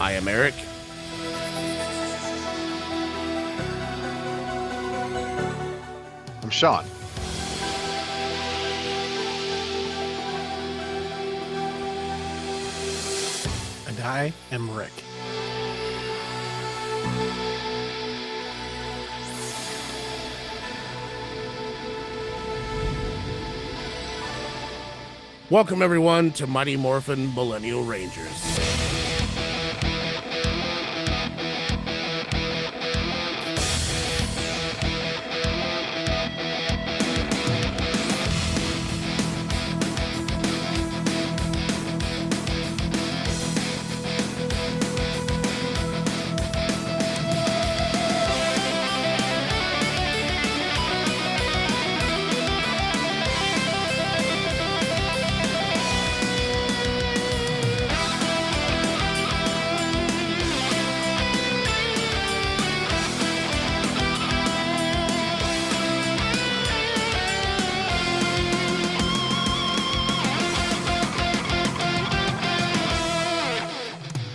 I am Eric. I'm Sean. And I am Rick. Welcome, everyone, to Mighty Morphin Millennial Rangers.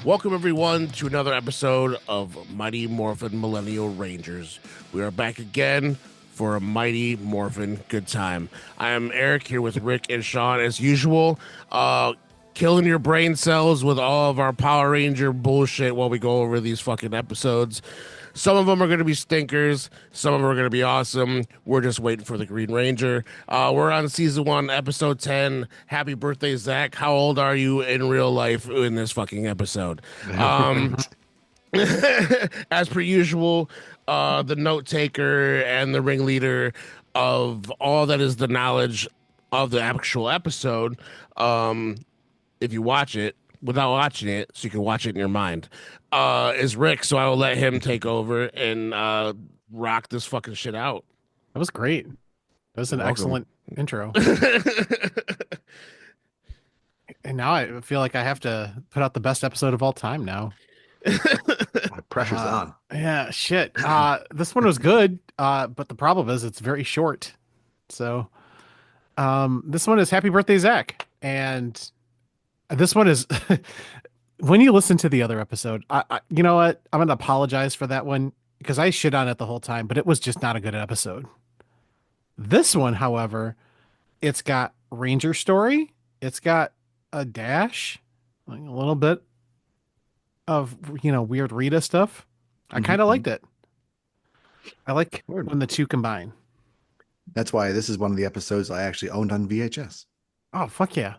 Welcome, everyone, to another episode of Mighty Morphin Millennial Rangers. We are back again for a Mighty Morphin good time. I am Eric here with Rick and Sean, as usual, killing your brain cells with all of our Power Ranger bullshit while we go over these fucking episodes. Some of them are going to be stinkers. Some of them are going to be awesome. We're just waiting for the Green Ranger. We're on season 1, episode 10. Happy birthday, Zack. How old are you in real life in this fucking episode? As per usual, the note taker and the ringleader of all that is the knowledge of the actual episode, if you watch it, without watching it, so you can watch it in your mind, is Rick. So I will let him take over and rock this fucking shit out. That was great. That was an excellent intro. And now I feel like I have to put out the best episode of all time now. Pressure's on. Yeah, shit. This one was good, but the problem is it's very short. So this one is Happy Birthday, Zack. And this one is when you listen to the other episode, you know what? I'm going to apologize for that one because I shit on it the whole time, but it was just not a good episode. This one, however, it's got Ranger story. It's got a dash, like a little bit of, weird Rita stuff. I kind of liked it. I like when the two combine. That's why this is one of the episodes I actually owned on VHS. Oh, fuck yeah.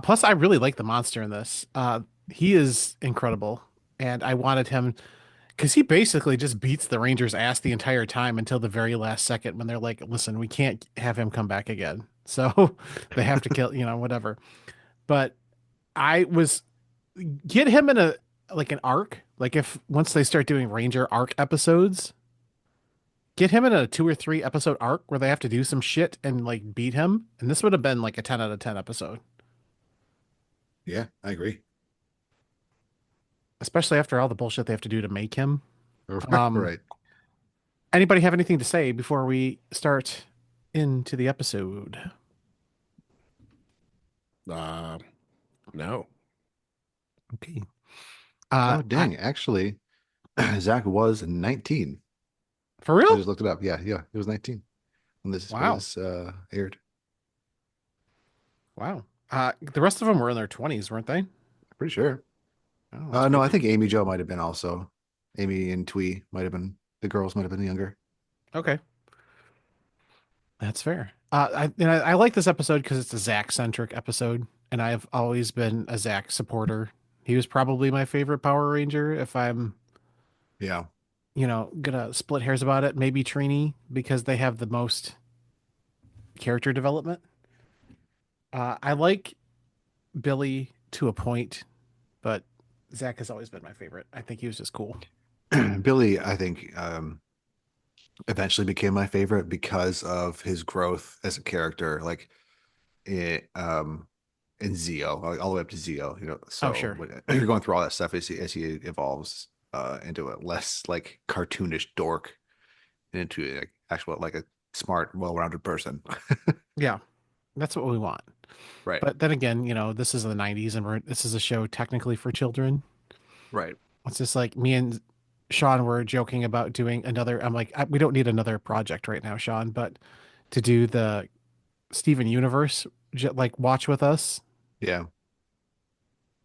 Plus, I really like the monster in this. He is incredible, and I wanted him because he basically just beats the Rangers' ass the entire time until the very last second when they're like, "Listen, we can't have him come back again, so they have to kill, whatever." But I was get him in an arc, like if once they start doing Ranger arc episodes, get him in a 2 or 3 episode arc where they have to do some shit and like beat him, and this would have been like a 10 out of 10 episode. Yeah, I agree. Especially after all the bullshit they have to do to make him. Right. Anybody have anything to say before we start into the episode? No. Okay. Oh, dang. Actually, Zack was 19. For real? I just looked it up. Yeah, it was 19 when this aired. Wow. The rest of them were in their 20s, weren't they? Pretty sure. Oh, no, I think Amy Jo might have been also. Amy and Twee might have been, the girls might have been younger. Okay. That's fair. I like this episode because it's a Zack-centric episode, and I've always been a Zack supporter. He was probably my favorite Power Ranger if I'm, gonna split hairs about it. Maybe Trini, because they have the most character development. I like Billy to a point, but Zack has always been my favorite. I think he was just cool. Billy, I think, eventually became my favorite because of his growth as a character, like in Zeo, all the way up to Zeo. So sure. You're going through all that stuff as he evolves into a less like cartoonish dork and into actual like a smart, well-rounded person. Yeah, that's what we want. Right. But then again, this is the 90s and this is a show technically for children. Right. It's just like me and Sean were joking about doing another. I'm like, we don't need another project right now, Sean, but to do the Steven Universe, like watch with us Yeah.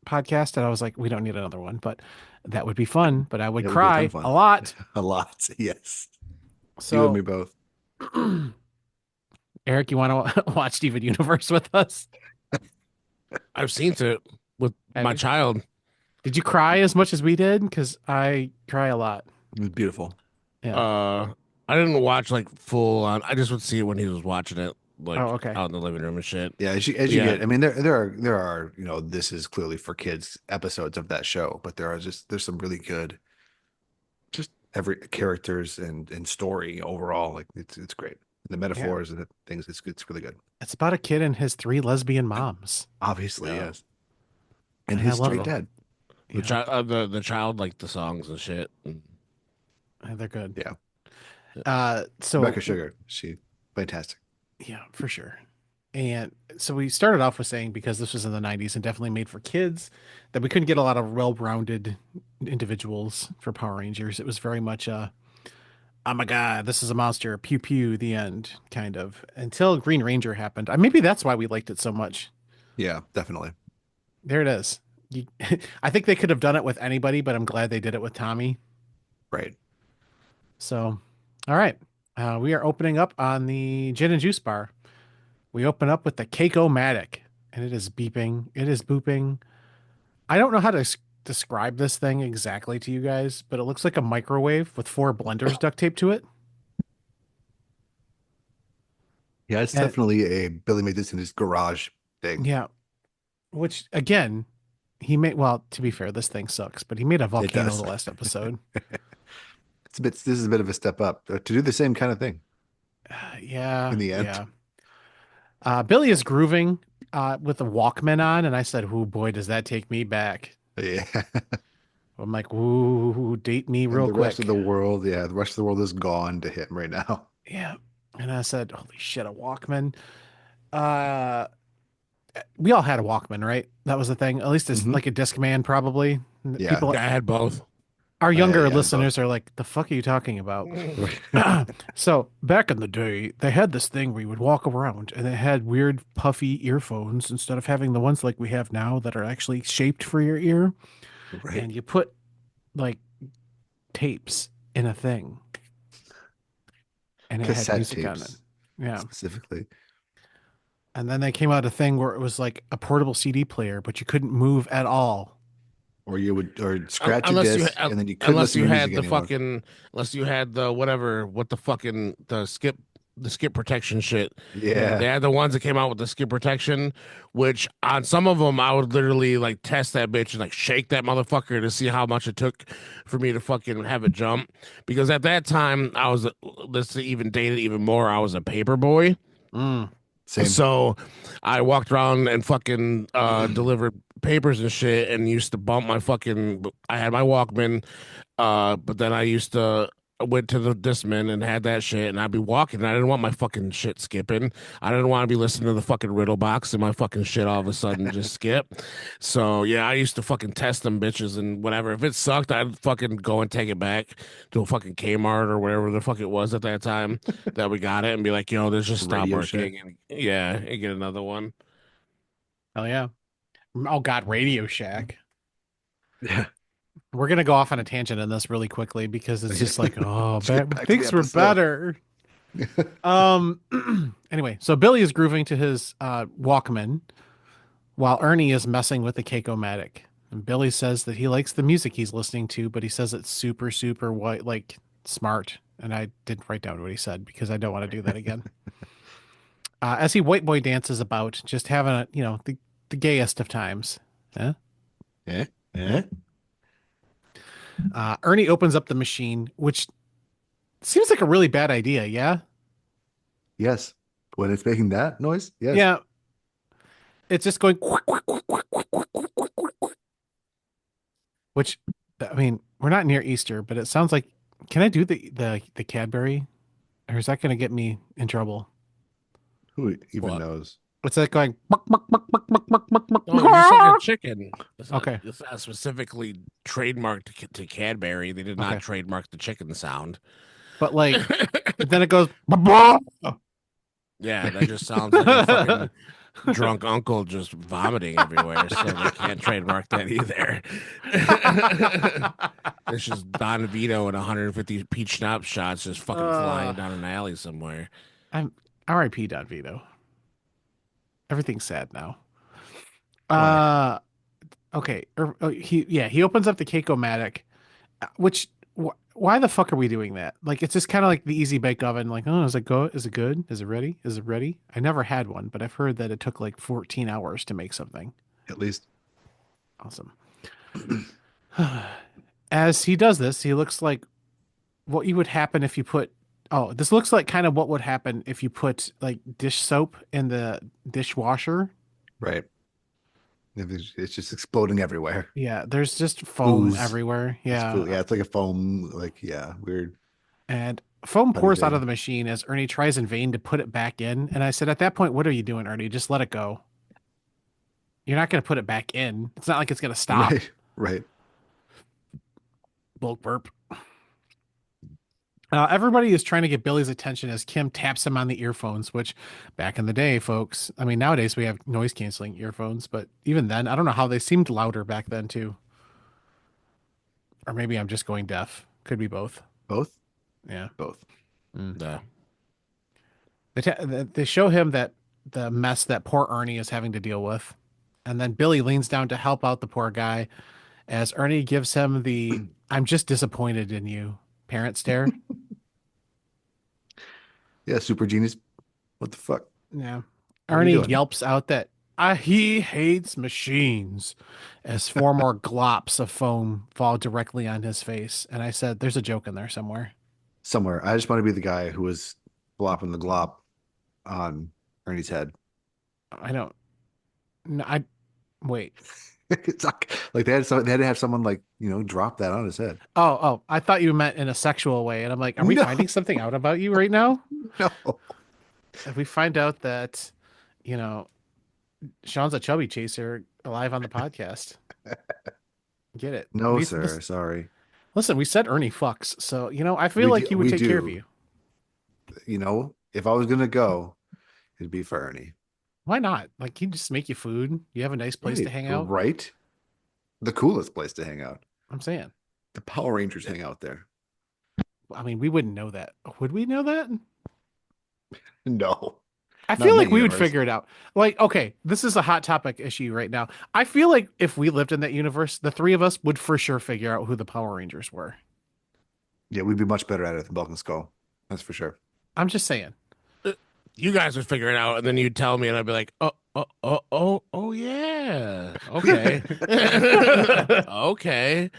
podcast. And I was like, we don't need another one, but that would be fun. But I would It would be a ton cry of fun. a lot. A lot. Yes. You and me So, both. Eric, you want to watch Steven Universe with us? I've seen it with Have my you? child. Did you cry as much as we did? Because I cry a lot. It was beautiful. Yeah. Uh, I didn't watch like full on. I just would see it when he was watching it, Oh, like okay. out in the living room and shit. Yeah, as But you yeah, get, I mean, there are, this is clearly for kids episodes of that show, but there's some really good, just every characters and story overall. Like it's great. The Yeah. metaphors and the things, it's really good. It's about a kid and his three lesbian moms. Obviously, yeah. yes. And And I his love straight them. dad. The Yeah. child, the child liked the songs and shit. They're good. Yeah. So Rebecca Sugar, she fantastic. yeah, for sure. And so we started off with saying because this was in the 90s and definitely made for kids, that we couldn't get a lot of well-rounded individuals for Power Rangers. It was very much oh my God, this is a monster, pew pew, the end, kind of. Until Green Ranger happened. Maybe that's why we liked it so much. Yeah, definitely. There it is. You, I think they could have done it with anybody, but I'm glad they did it with Tommy. Right. So, all right. We are opening up on the gin and juice bar. We open up with the Keiko-matic, and it is beeping. It is booping. I don't know how to describe this thing exactly to you guys, but it looks like a microwave with four blenders duct taped to it. Yeah, it's And definitely a Billy made this in his garage thing. yeah, which again, he made, well, to be fair, this thing sucks, but he made a It volcano does. the last episode. This is a bit of a step up to do the same kind of thing Yeah, in the end. yeah. Billy is grooving with the Walkman on, and I said, "Oh boy, does that take me back." Yeah. I'm like, "Ooh, date me And real the rest of quick." the world, yeah, the rest of the world is gone to him right now. Yeah. And I said, "Holy shit, a Walkman." Uh, we all had a Walkman, right? That was the thing. At least it's Hmm. like a Discman, probably. Yeah. People, Yeah, I had both. our younger Yeah, both. listeners are like, "The fuck are you talking about?" So back in the day, they had this thing where you would walk around and it had weird puffy earphones instead of having the ones like we have now that are actually shaped for your ear. Right. And you put like tapes in a thing and it had Cassette music on it. tapes Yeah. specifically. And then they came out a thing where it was like a portable CD player, but you couldn't move at all. Or you would or scratch a Unless you disc and then you couldn't unless listen you to music had the anymore. fucking unless you had the whatever what the skip protection shit. Yeah. They Yeah. had the ones that came out with the skip protection, which on some of them I would literally like test that bitch and like shake that motherfucker to see how much it took for me to fucking have it jump. Because at that time I was, let's even date it even more, I was a paper boy. Mm. Same. So I walked around and fucking delivered papers and shit and used to bump my fucking, I had my Walkman, but then I went to the Discman and had that shit and I'd be walking and I didn't want my fucking shit skipping. I didn't want to be listening to the fucking riddle box and my fucking shit all of a sudden just skip. So yeah, I used to fucking test them bitches and whatever. If it sucked, I'd fucking go and take it back to a fucking Kmart or wherever the fuck it was at that time that we got it and be like, yo, this just stopped Radio Shack. working. And yeah, and get another one. Oh, yeah. Oh, God. Radio Shack. Yeah. We're going to go off on a tangent in this really quickly because it's just like, oh, Let's get back to the things were episode. better. Um. Anyway, so Billy is grooving to his Walkman while Ernie is messing with the Keiko-matic. And Billy says that he likes the music he's listening to, but he says it's super, super white, like smart. And I didn't write down what he said because I don't want to do that again. As he white boy dances about, just having the gayest of times. Yeah. Yeah. Yeah. Ernie opens up the machine, which seems like a really bad idea. Yeah. Yes. When it's making that noise, yes. Yeah. It's just going, which, I mean, we're not near Easter, but it sounds like, can I do the Cadbury? Or is that going to get me in trouble? Who even What? knows? What's that going? Buck, buck, buck, buck, buck, buck, buck, buck, No, just like a buck. chicken. Okay. It's not specifically trademarked to Cadbury. They did not Okay. trademark the chicken sound. But like, then it goes. Buck, buck. Yeah, that just sounds like a fucking drunk uncle just vomiting everywhere. So they can't trademark that either. It's just Don Vito and 150 peach schnapps shots just fucking uh, flying down an alley somewhere. I'm R.I.P. Don Vito. Everything's sad now. Why? Uh, okay. He opens up the Keiko-matic, which why the fuck are we doing that? Like, it's just kind of like the easy bake oven. Like, oh, is it go? Is it good? Is it ready? Is it ready? I never had one, but I've heard that it took like 14 hours to make something. At least. Awesome. As he does this, he looks like what you would happen if you put. Oh, this looks like kind of what would happen if you put like dish soap in the dishwasher. Right. It's just exploding everywhere. Yeah, there's just foam Ooze. everywhere. It's food. Yeah, Yeah, it's like a foam, like, yeah, weird and foam putty pours out of thing. the machine as Ernie tries in vain to put it back in. And I said, at that point, what are you doing, Ernie? Just let it go. You're not going to put it back in. It's not like it's going to stop. Right. Right. Bulk burp. Everybody is trying to get Billy's attention as Kim taps him on the earphones, which back in the day, folks, I mean, nowadays we have noise canceling earphones, but even then, I don't know how they seemed louder back then, too. Or maybe I'm just going deaf. Could be both. Both? Yeah. Both. Yeah. They show him that the mess that poor Ernie is having to deal with. And then Billy leans down to help out the poor guy as Ernie gives him the I'm just disappointed in you parent stare. Yeah, super genius. What the fuck? Yeah. What are you Ernie doing? yelps out that he hates machines as four more glops of foam fall directly on his face. And I said, there's a joke in there somewhere. Somewhere. I just want to be the guy who was flopping the glop on Ernie's head. I don't, no, I, wait. It's like they had to have someone like, drop that on his head. Oh, I thought you meant in a sexual way. And I'm like, are we No, finding something out about you right now? no. If we find out that, you know, Sean's a chubby chaser alive on the podcast, get it. No, sir. Sorry. Listen, we said Ernie fucks. So, I feel We like do, he would we take care of do. you. If I was gonna go, it'd be for Ernie. Why not? Like, he'd just make you food. You have a nice place to Right. hang out. Right. The coolest place to hang out. I'm saying. The Power Rangers hang out there. I mean, we wouldn't know that. Would we know that? No, I not feel in like that we would universe. figure it out. Like, okay, this is a hot topic issue right now. I feel like if we lived in that universe, the three of us would for sure figure out who the Power Rangers were. Yeah, we'd be much better at it than Bulk and Skull. That's for sure. I'm just saying. You guys would figure it out, and then you'd tell me, and I'd be like, oh, yeah. Okay. Okay.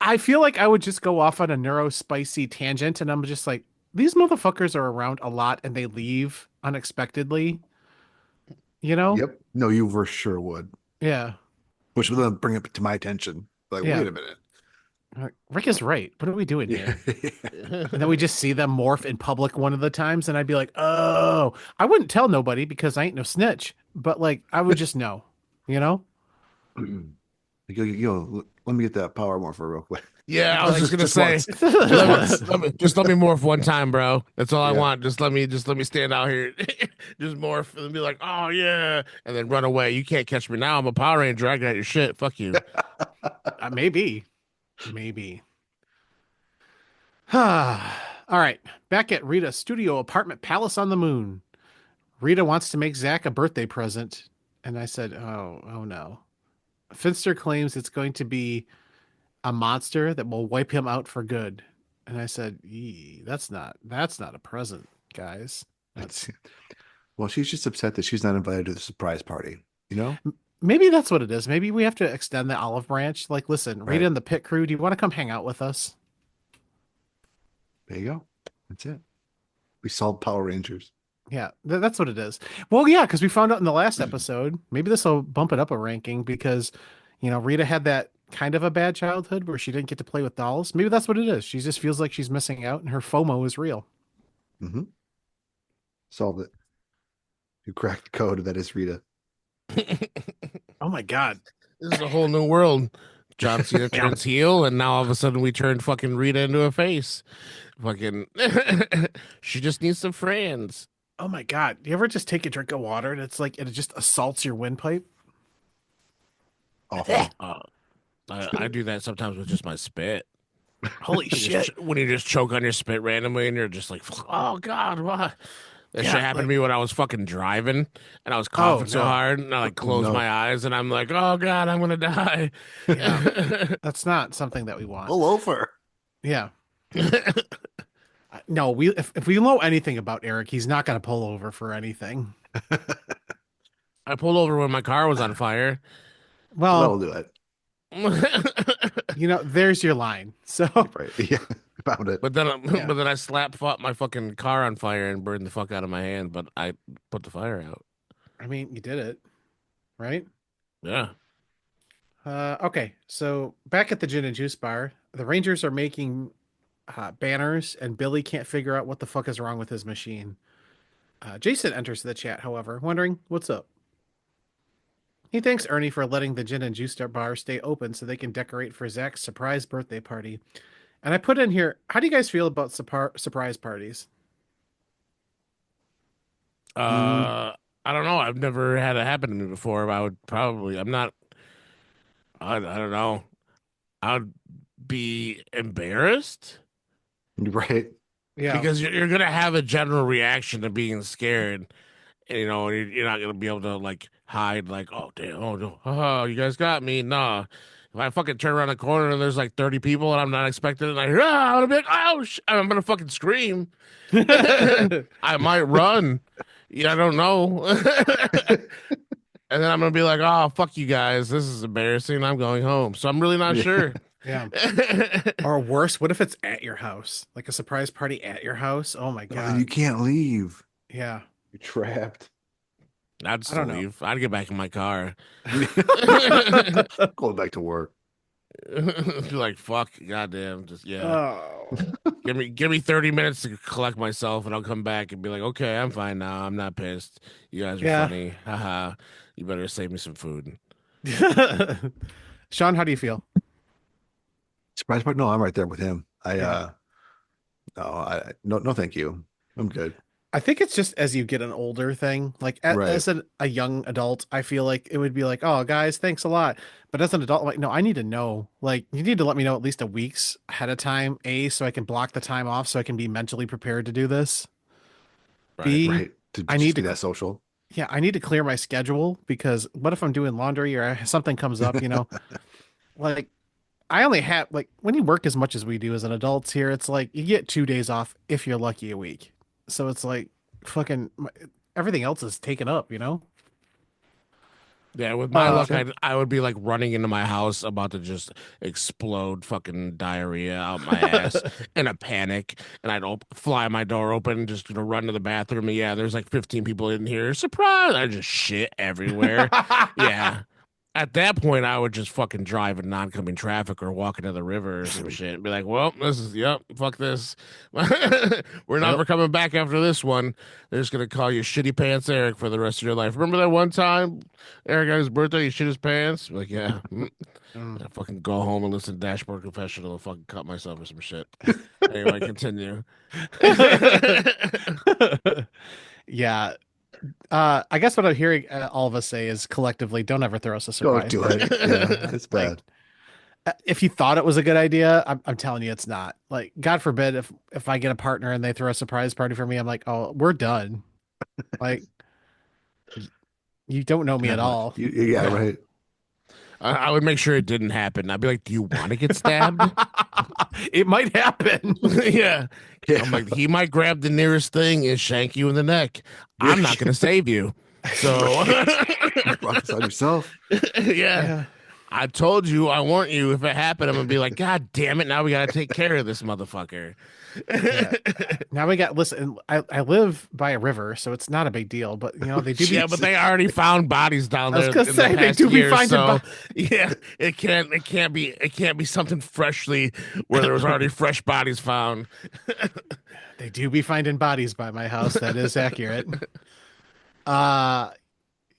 I feel like I would just go off on a neurospicy tangent, and I'm just like, these motherfuckers are around a lot and they leave unexpectedly, you know? Yep. No, you for sure would. Yeah. Which would then bring it to my attention. Like, Yeah. wait a minute. Like, Rick is right. What are we doing Yeah. here? And then we just see them morph in public one of the times, and I'd be like, oh, I wouldn't tell nobody because I ain't no snitch, but like, I would just know, you know? Let me get that power morpher real quick. Yeah, I was just gonna Just say, once. let me morph one time, bro. That's all I Yeah. want. Just let me stand out here, just morph and be like, oh yeah, and then run away. You can't catch me now. I'm a Power Ranger. I got your shit. Fuck you. Maybe. All right. Back at Rita's studio apartment palace on the moon. Rita wants to make Zack a birthday present. And I said, oh no. Finster claims it's going to be a monster that will wipe him out for good. And I said, that's not a present, guys. Well, she's just upset that she's not invited to the surprise party. Maybe that's what it is. Maybe we have to extend the olive branch. Like, listen, Rita Right. and the pit crew, do you want to come hang out with us? There you go. That's it. We solved Power Rangers. Yeah, that's what it is. Well, yeah, because we found out in the last episode, maybe this will bump it up a ranking because, Rita had that kind of a bad childhood where she didn't get to play with dolls. Maybe that's what it is. She just feels like she's missing out and her FOMO is real. Mm-hmm. Solved it. who cracked the code that is Rita. Oh my God. This is a whole new world. John Cena Yeah. turns heel, and now all of a sudden we turn fucking Rita into a face. Fucking, she just needs some friends. Oh my God. You ever just take a drink of water and it's like it just assaults your windpipe? Awful. I do that sometimes with just my spit. Holy shit. When you just choke on your spit randomly, and you're just like, oh God, what? That Yeah, shit happened to like- me when I was fucking driving, and I was Oh, coughing so no. hard, and I like closed No. my eyes, and I'm like, oh God, I'm gonna die. Yeah. That's not something that we want. Pull over. Yeah. No, if we know anything about Eric, he's not going to pull over for anything. I pulled over when my car was on fire. Well, That'll do it. there's your line. So, Right. Yeah. Found it. But then, Yeah. but then I fought my fucking car on fire and burned the fuck out of my hand. But I put the fire out. I mean, you did it, right? Yeah. Okay. So back at the gin and juice bar, the Rangers are making banners, and Billy can't figure out what the fuck is wrong with his machine. Jason enters the chat, however, wondering what's up. He thanks Ernie for letting the gin and juice bar stay open so they can decorate for Zack's surprise birthday party. And I put in here, how do you guys feel about surprise parties? I don't know. I've never had it happen to me before. I would probably. I'm not. I don't know. I would be embarrassed Right. Yeah. because you're gonna have a general reaction to being scared. And, you're not gonna be able to like hide. Like, oh damn, oh no, oh you guys got me. Nah. If I fucking turn around the corner and there's like 30 people and I'm not expecting it, and I hear, I'm gonna be like, oh, I'm gonna fucking scream. I might run. Yeah, I don't know. And then I'm gonna be like, oh, fuck you guys. This is embarrassing. I'm going home. So I'm really not sure. Yeah. Or worse, what if it's at your house? Like a surprise party at your house? Oh my Oh, God. you can't leave. Yeah. You're trapped. I'd still know. leave. I'd get back in my car. Going back to work. Be like, fuck, goddamn, just yeah. Oh. Give me 30 minutes to collect myself, and I'll come back and be like, okay, I'm fine now. I'm not pissed. You guys are Yeah. funny. Haha. You better save me some food. Sean, how do you feel? Surprise party? No, I'm right there with him. Yeah. No, thank you. I'm good. I think it's just as you get an older thing. Like Right. as a young adult, I feel like it would be like, oh, guys, thanks a lot. But as an adult, I'm like, no, I need to know. Like, you need to let me know at least a week's ahead of time. A, so I can block the time off so I can be mentally prepared to do this. Right. B, Right. To I just need be to- that social. yeah, I need to clear my schedule because what if I'm doing laundry or something comes up, Like, I only have, like, when you work as much as we do as an adults here, it's like you get 2 days off if you're lucky a week. So it's like everything else is taken up, Yeah, with my luck, sure. I would be like running into my house about to just explode fucking diarrhea out my ass in a panic. And I'd fly my door open and just run to the bathroom. And yeah, there's like 15 people in here. Surprise! I just shit everywhere. Yeah. At that point, I would just fucking drive in non-coming traffic or walk into the river or some shit and be like, well, fuck this. We're never coming back after this one. They're just going to call you Shitty Pants Eric for the rest of your life. Remember that one time Eric got his birthday, he shit his pants? Like, yeah. I fucking go home and listen to Dashboard Confessional and fucking cut myself or some shit. Anyway, continue. Yeah. I guess what I'm hearing all of us say is collectively, don't ever throw us a Don't surprise do party. it. Yeah, it's bad. If you thought it was a good idea, I'm telling you it's not. Like, God forbid if I get a partner and they throw a surprise party for me, I'm like, oh, we're done. Like, you don't know me at all. Yeah, right. I would make sure it didn't happen. I'd be like, do you want to get stabbed? It might happen. Yeah. Yeah. I'm like, he might grab the nearest thing and shank you in the neck. I'm not going to save you. So, Brought this on yourself. yeah. I told you, I warned you. If it happened, I'm going to be like, God damn it. Now we got to take care of this motherfucker. Yeah. Now listen, I live by a river, so it's not a big deal, but they do. Yeah, but they already found bodies down I was there. gonna in say, the they past do be year, finding so, yeah, it can't be something freshly where there was already fresh bodies found. They do be finding bodies by my house. That is accurate. Uh,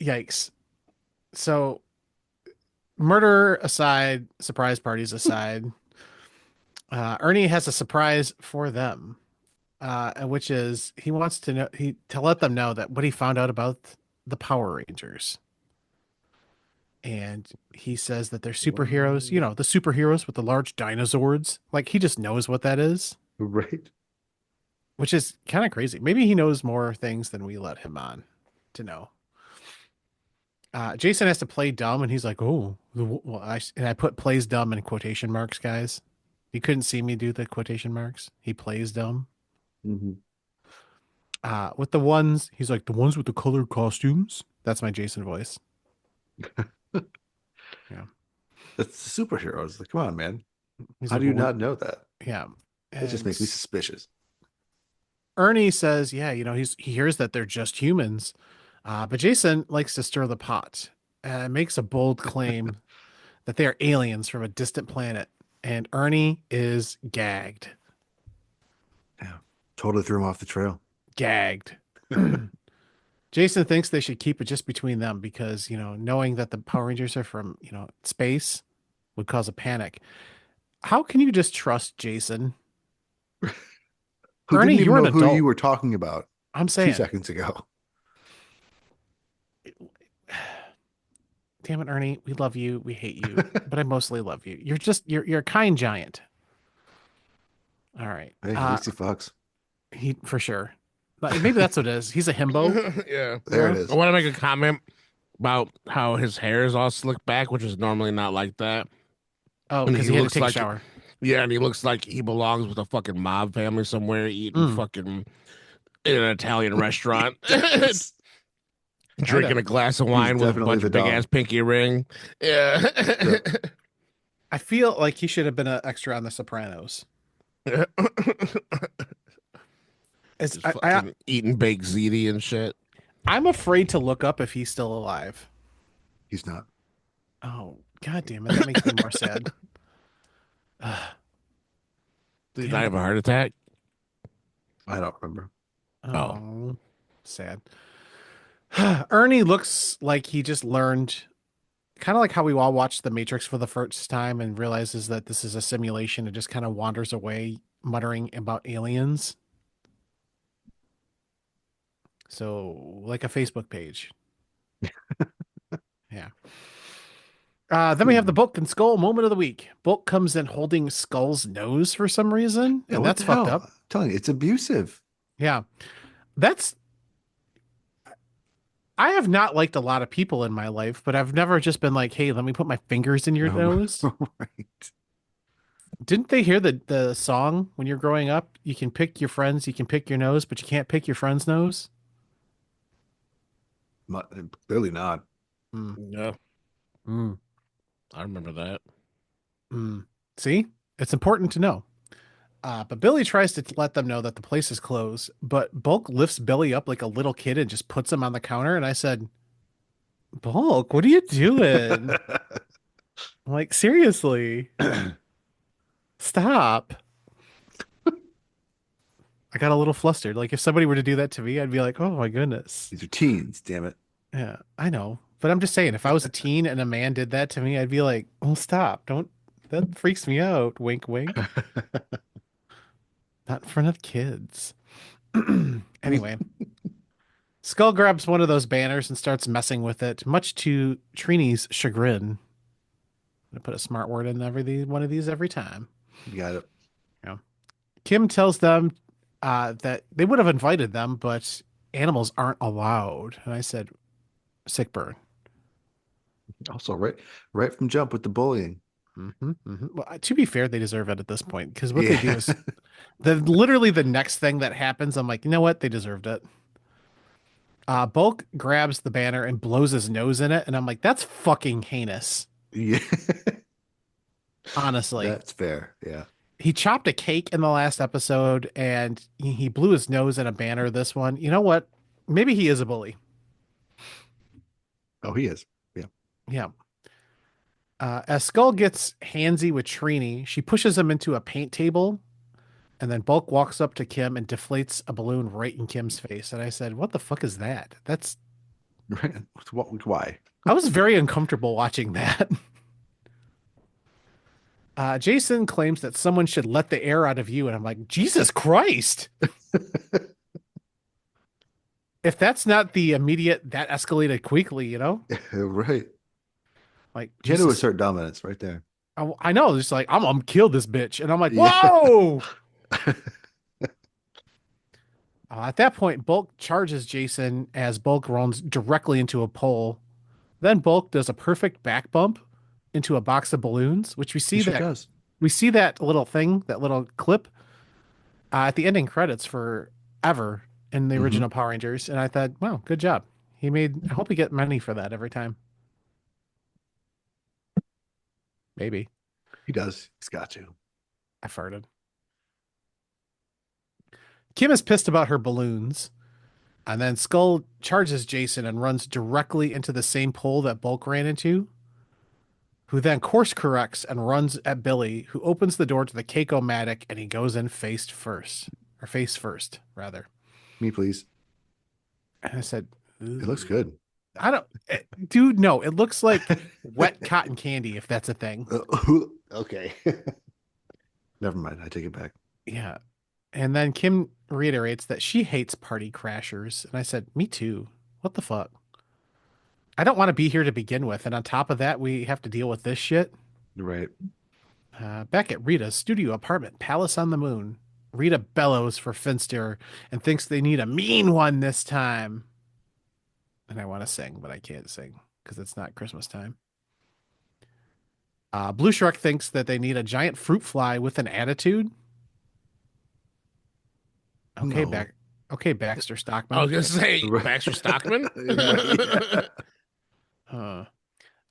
yikes. So, murder aside, surprise parties aside, Ernie has a surprise for them, which is he wants to know to let them know that what he found out about the Power Rangers. And he says that they're superheroes, What? the superheroes with the large dinosaurs. Like he just knows what that is, Right. which is kind of crazy. Maybe he knows more things than we let him on to know. Jason has to play dumb, and he's like, "Oh, well, I put plays dumb in quotation marks, guys. You couldn't see me do the quotation marks. He plays dumb. Hmm. With the ones, he's like the ones with the colored costumes. That's my Jason voice. Yeah, That's superheroes. Like, come on, man. he's How like, do you well, not know that? yeah. That just And makes me suspicious. Ernie says, yeah, he hears that they're just humans, but Jason likes to stir the pot and makes a bold claim that they are aliens from a distant planet, and Ernie is gagged. Yeah. Totally threw him off the trail. Gagged. Jason thinks they should keep it just between them because, knowing that the Power Rangers are from, space would cause a panic. How can you just trust Jason? Who Ernie, didn't even you're an know who you adult. were talking about I'm 2 seconds ago. damn it, Ernie, we love you, we hate you, but I mostly love you. You're a kind giant. All right. Hey, at least he fucks. He for sure. But maybe that's what it is. He's a himbo. Yeah. There it Yeah. I is. want to make a comment about how his hair is all slicked back, which is normally not like that. Oh, And because he he had to looks take a like, shower. yeah, and he looks like he belongs with a fucking mob family somewhere eating Mm, fucking in an Italian He restaurant, does. kinda. drinking a glass of He's wine with a definitely bunch the of big ass dog. pinky ring. Yeah. Yep. I feel like he should have been an extra on The Sopranos. As Just fucking eating baked ziti and shit. I'm afraid to look up if he's still alive. He's not. Oh, god damn it. That makes me more sad. Did he Damn die it. of a heart attack? I don't remember. Oh. Oh, sad. Ernie looks like he just learned, kind of like how we all watched The Matrix for the first time and realizes that this is a simulation and just kind of wanders away muttering about aliens. So, like a Facebook page. Yeah. Then we have the Hmm. Bulk and Skull moment of the week. Bulk comes in holding Skull's nose for some reason, Yeah, and what that's the fucked hell? up. I'm telling you, it's abusive. Yeah. That's I have not liked a lot of people in my life, but I've never just been like, "Hey, let me put my fingers in your nose." Right. Didn't they hear the song when you're growing up? You can pick your friends, you can pick your nose, but you can't pick your friend's nose. Clearly not. Mm, Yeah, mm, I remember that. mm. See, it's important to know. But Billy tries to let them know that the place is closed, but Bulk lifts Billy up like a little kid and just puts him on the counter. And I said, Bulk, what are you doing? Like, seriously, stop. I got a little flustered. Like, if somebody were to do that to me, I'd be like, oh my goodness. These are teens, damn it. Yeah, I know. But I'm just saying, if I was a teen and a man did that to me, I'd be like, oh, stop. Don't, that freaks me out. Wink, wink. Not in front of kids. Anyway, Skull grabs one of those banners and starts messing with it, much to Trini's chagrin. I'm gonna put a smart word in one of these every time. You got it. Yeah. Kim tells them that they would have invited them, but animals aren't allowed. And I said, sick burn. Also, right from jump with the bullying. Well, to be fair, they deserve it at this point because what they do Yeah. is literally the next thing that happens. I'm like, you know what? They deserved it. Bulk grabs the banner and blows his nose in it, and I'm like, that's fucking heinous. Yeah. Honestly, That's fair. Yeah. he chopped a cake in the last episode, and he blew his nose in a banner. This one, you know what? Maybe he is a bully. Oh, he is. Yeah. Yeah. As Skull gets handsy with Trini, she pushes him into a paint table, and then Bulk walks up to Kim and deflates a balloon right in Kim's face. And I said, "What the fuck is that? That's Right? Why? I was very uncomfortable watching that. Jason claims that someone should let the air out of you, and I'm like, Jesus Christ! If that's not the immediate, that escalated quickly, Right. like He had to Jesus. assert dominance right there. I know, just like I'm gonna kill this bitch, and I'm like, Yeah. whoa! At that point, Bulk charges Jason as Bulk runs directly into a pole. Then Bulk does a perfect back bump into a box of balloons, which He sure does. we see that little thing, that little clip at the ending credits for Ever in the Hmm. original Power Rangers, and I thought, wow, good job. He made. I hope we get money for that every time. Maybe He does. He's got to. I farted. Kim is pissed about her balloons, and then Skull charges Jason and runs directly into the same pole that Bulk ran into, who then course corrects and runs at Billy, who opens the door to the Keiko-matic, and he goes in face first, rather. Me, please. And I said, It looks "Ooh." good. I don't, dude, no, it looks like wet cotton candy, if that's a thing. Okay. Never mind. I take it back. Yeah. And then Kim reiterates that she hates party crashers. And I said, me too. What the fuck? I don't want to be here to begin with. And on top of that, we have to deal with this shit. You're right. Back at Rita's studio apartment, Palace on the Moon, Rita bellows for Finster and thinks they need a mean one this time. And I want to sing, but I can't sing because it's not Christmas time. Blue Shrek thinks that they need a giant fruit fly with an attitude. Okay, No. Okay, Baxter I was Stockman. gonna say Right. Baxter Stockman. Right, yeah.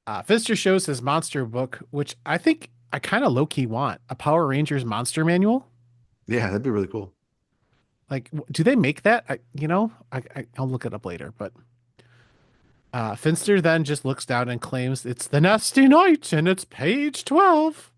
Uh, Finster shows his monster book, which I think I kind of low key want a Power Rangers monster manual. Yeah, that'd be really cool. Like, do they make that? I'll look it up later. But Finster then just looks down and claims it's the Nasty Night and it's page 12.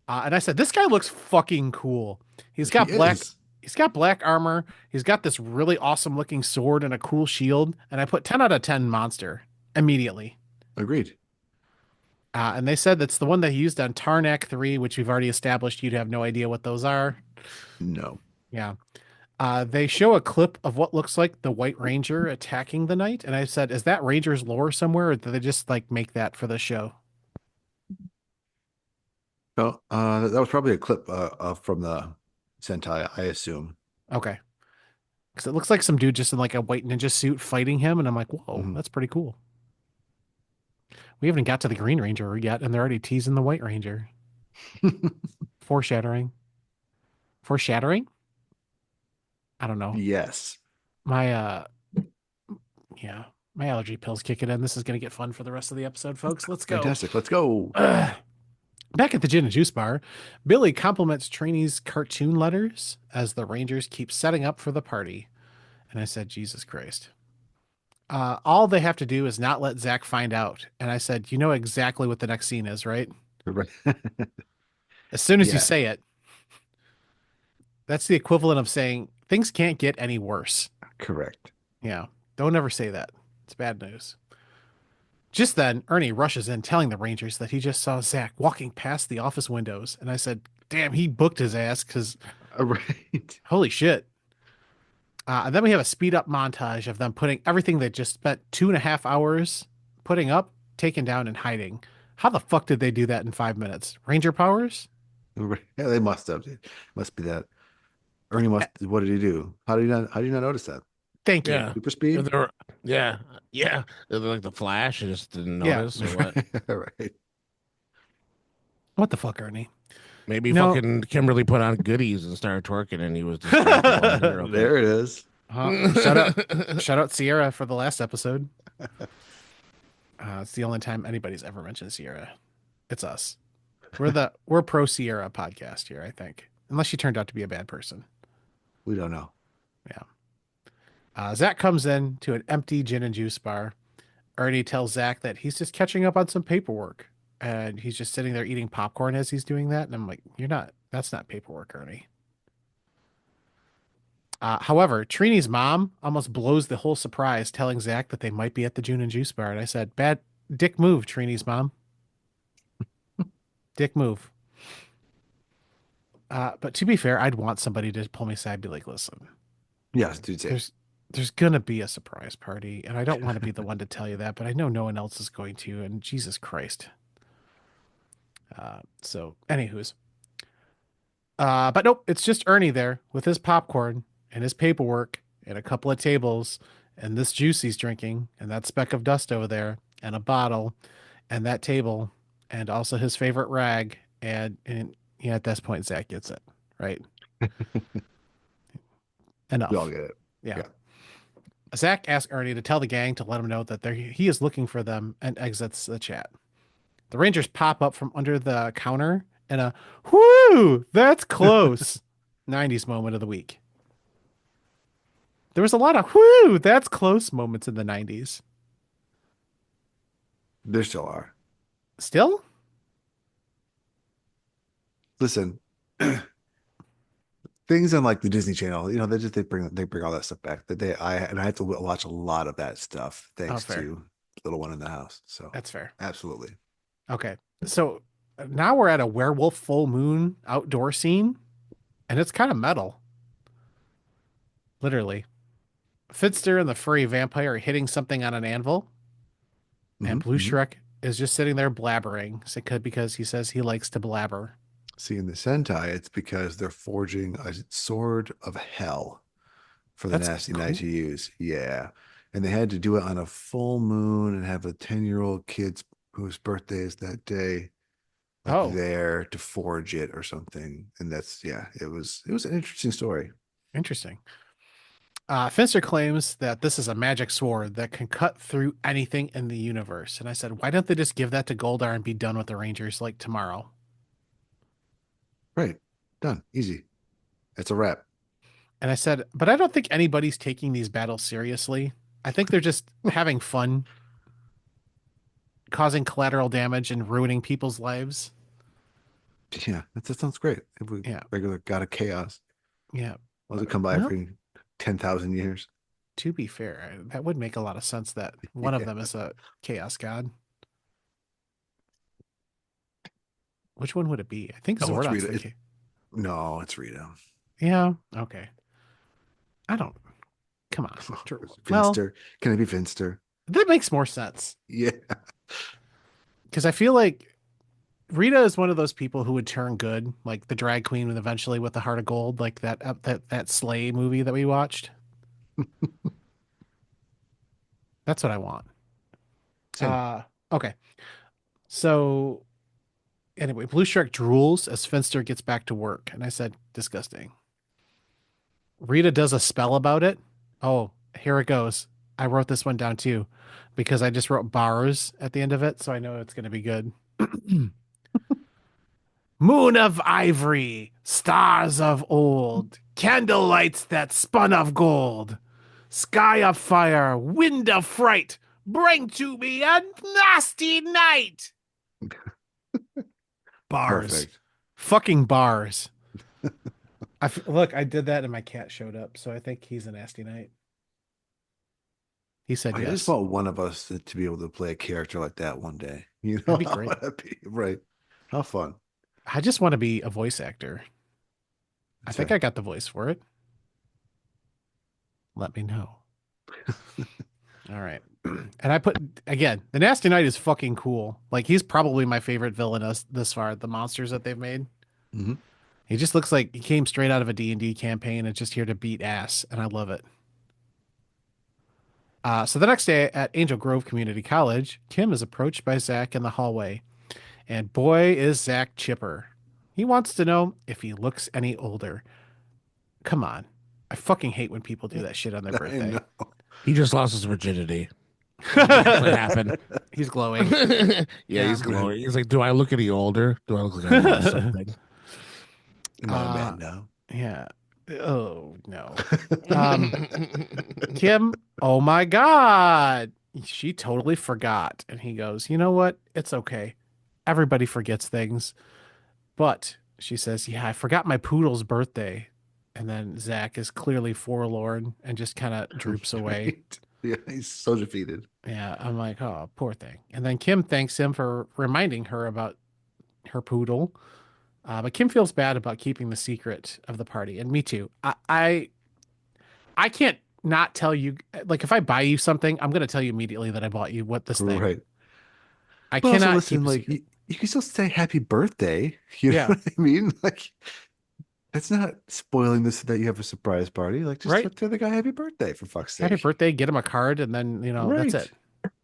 And I said, this guy looks fucking cool. He's He got black. is. He's got black armor. He's got this really awesome looking sword and a cool shield. And I put 10 out of 10 monster immediately. Agreed. And they said that's the one they used on Tarnak 3, which we've already established. You'd have no idea what those are. No. Yeah. They show a clip of what looks like the White Ranger attacking the Knight. And I said, is that Ranger's lore somewhere? Or did they just like make that for the show? No, that was probably a clip from the Sentai, I assume. Okay. Because it looks like some dude just in like a white ninja suit fighting him. And I'm like, whoa, Mhm. that's pretty cool. We haven't got to the Green Ranger yet, and they're already teasing the White Ranger. Foreshadowing. Foreshadowing? I don't know. Yes. My yeah, my allergy pills kicking in. This is gonna get fun for the rest of the episode, folks. Let's go. Fantastic. Let's go. Back at the gin and juice bar, Billy compliments trainees' cartoon letters as the Rangers keep setting up for the party. And I said, Jesus Christ. All they have to do is not let Zack find out. And I said, you know exactly what the next scene is, right? Right. As soon as you Yeah, say it, that's the equivalent of saying things can't get any worse. correct. Yeah. Don't ever say that. It's bad news. Just then, Ernie rushes in telling the Rangers that he just saw Zack walking past the office windows. And I said, damn, he booked his ass because Right. holy shit. And then we have a speed up montage of them putting everything they just spent 2.5 hours putting up, taking down, and hiding. How the fuck did they do that in 5 minutes? Ranger powers? Right. Yeah, they must have. It must be that. Ernie must. What did he do? How did you not? How did you not notice that? Thank you. Yeah. Super speed. They're, yeah. Yeah. They're like the Flash. I just didn't Yeah. notice or what. Right. What the fuck, Ernie? Maybe No. fucking Kimberly put on goodies and started twerking and he was distracted. while he wrote There it is. Shout out Sierra for the last episode. It's the only time anybody's ever mentioned Sierra. It's us. We're pro Sierra podcast here, I think. Unless she turned out to be a bad person. We don't know. Zack comes in to an empty gin and juice bar. Ernie tells Zack that he's just catching up on some paperwork. And he's just sitting there eating popcorn as he's doing that. And I'm like, that's not paperwork, Ernie. However, Trini's mom almost blows the whole surprise, telling Zach that they might be at the June and Juice bar. And I said, "Bad dick move, Trini's mom. Dick move." But to be fair, I'd want somebody to pull me aside and be like, "Listen, Yes, dude. Same. there's gonna be a surprise party, and I don't want to be the one to tell you that, but I know no one else is going to." And Jesus Christ. So, anywho's, but nope, it's just Ernie there with his popcorn and his paperwork and a couple of tables and this juice he's drinking and that speck of dust over there and a bottle and that table and also his favorite rag. And yeah, at this point, Zach gets it, right? We all Enough. get it. Yeah. Yeah. Zach asks Ernie to tell the gang to let him know that he is looking for them and exits the chat. The Rangers pop up from under the counter and a whoo, that's close 90s moment of the week. There was a lot of whoo, that's close moments in the 90s. There still are. Still? Listen, things on like the Disney Channel, they bring all that stuff back. That I have to watch a lot of that stuff thanks fair. to Little One in the House. So That's fair. absolutely. Okay. So now we're at a werewolf full moon outdoor scene, and it's kind of metal. Literally. Finster and the furry vampire are hitting something on an anvil, and Mhm, Blue mhm. Shrek is just sitting there blabbering because he says he likes to blabber. See, in the Sentai, it's because they're forging a sword of hell for the That's Nasty cool. Knight to use. Yeah. And they had to do it on a full moon and have a 10-year-old kid's whose birthday is that day, like Oh, there to forge it or something. And it was an interesting story. interesting. Finster claims that this is a magic sword that can cut through anything in the universe. And I said, why don't they just give that to Goldar and be done with the Rangers like tomorrow? Right. Done. Easy. That's a wrap. And I said, but I don't think anybody's taking these battles seriously. I think they're just having fun, causing collateral damage and ruining people's lives. Yeah, that sounds great. If we Yeah. regular god of chaos, Yeah. does it come by Well, every 10,000 years? to be fair, that would make a lot of sense that one of Yeah. them is a chaos god. Which one would it be? I think Oh, it's Zordon's Rita. the king. No, it's Rita. Yeah. Okay. I don't. Come on. Well, Finster. Can it be Finster? that makes more sense Yeah. because I feel like Rita is one of those people who would turn good, like the drag queen, and eventually with the heart of gold, like that Slay movie that we watched. That's what I want. Same. Okay. So anyway, Blue Shark drools as Finster gets back to work, and I said, disgusting. Rita does a spell about it. Oh, here it goes. I wrote this one down too because I just wrote bars at the end of it, so I know it's going to be good. Moon of ivory, stars of old, candle lights that spun of gold, sky of fire, wind of fright, bring to me a nasty night. Bars. Perfect. Fucking bars. Look, I did that and my cat showed up, so I think he's a nasty night. He said I just yes. want one of us to be able to play a character like that one day. You know, That'd be how great. would that be? Right. How fun. I just want to be a voice actor. I think fair. I got the voice for it. Let me know. All right. And I put again, the Nasty Knight is fucking cool. Like he's probably my favorite villain this far. The monsters that they've made. Mhm. He just looks like he came straight out of a D&D campaign and just here to beat ass, and I love it. So the next day at Angel Grove Community College, Kim is approached by Zack in the hallway, and boy is Zack chipper. He wants to know if he looks any older. Come on. I fucking hate when people do that shit on their I birthday. know. He just lost his virginity. What happened? He's glowing. Yeah, he's glowing. He's like, do I look any older? Do I look like I lost something? Am I a man now? Yeah. Oh, no. Kim, oh my God. She totally forgot. And he goes, you know what? It's okay. Everybody forgets things. But she says, yeah, I forgot my poodle's birthday. And then Zack is clearly forlorn and just kind of droops away. Right? Yeah, he's so defeated. Yeah, I'm like, oh, poor thing. And then Kim thanks him for reminding her about her poodle. But Kim feels bad about keeping the secret of the party, and me too. I can't not tell you. Like, if I buy you something, I'm gonna tell you immediately that I bought you what this thing. Right. I But also, cannot keep listen, a like secret. you can still say happy birthday. You know Yeah, what I mean? Like that's not spoiling this that you have a surprise party. Like just right. tell the guy happy birthday for fuck's Happy sake. birthday. Get him a card, and then that's Right. it.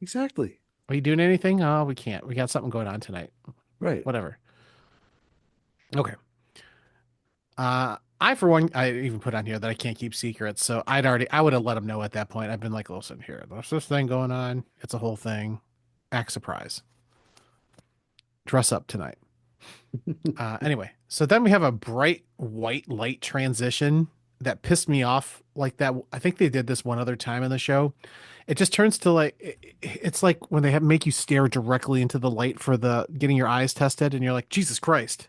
Exactly. Are you doing anything? Oh, we can't. We got something going on tonight. Right. Whatever. Okay. I for one, I even put on here that I can't keep secrets, so I would have let him know at that point. I've been like, listen, here, there's this thing going on. It's a whole thing. Act surprise. Dress up tonight. Anyway, so then we have a bright white light transition that pissed me off like that. I think they did this one other time in the show. It just turns to like it's like when they have make you stare directly into the light for the getting your eyes tested, and you're like, Jesus Christ,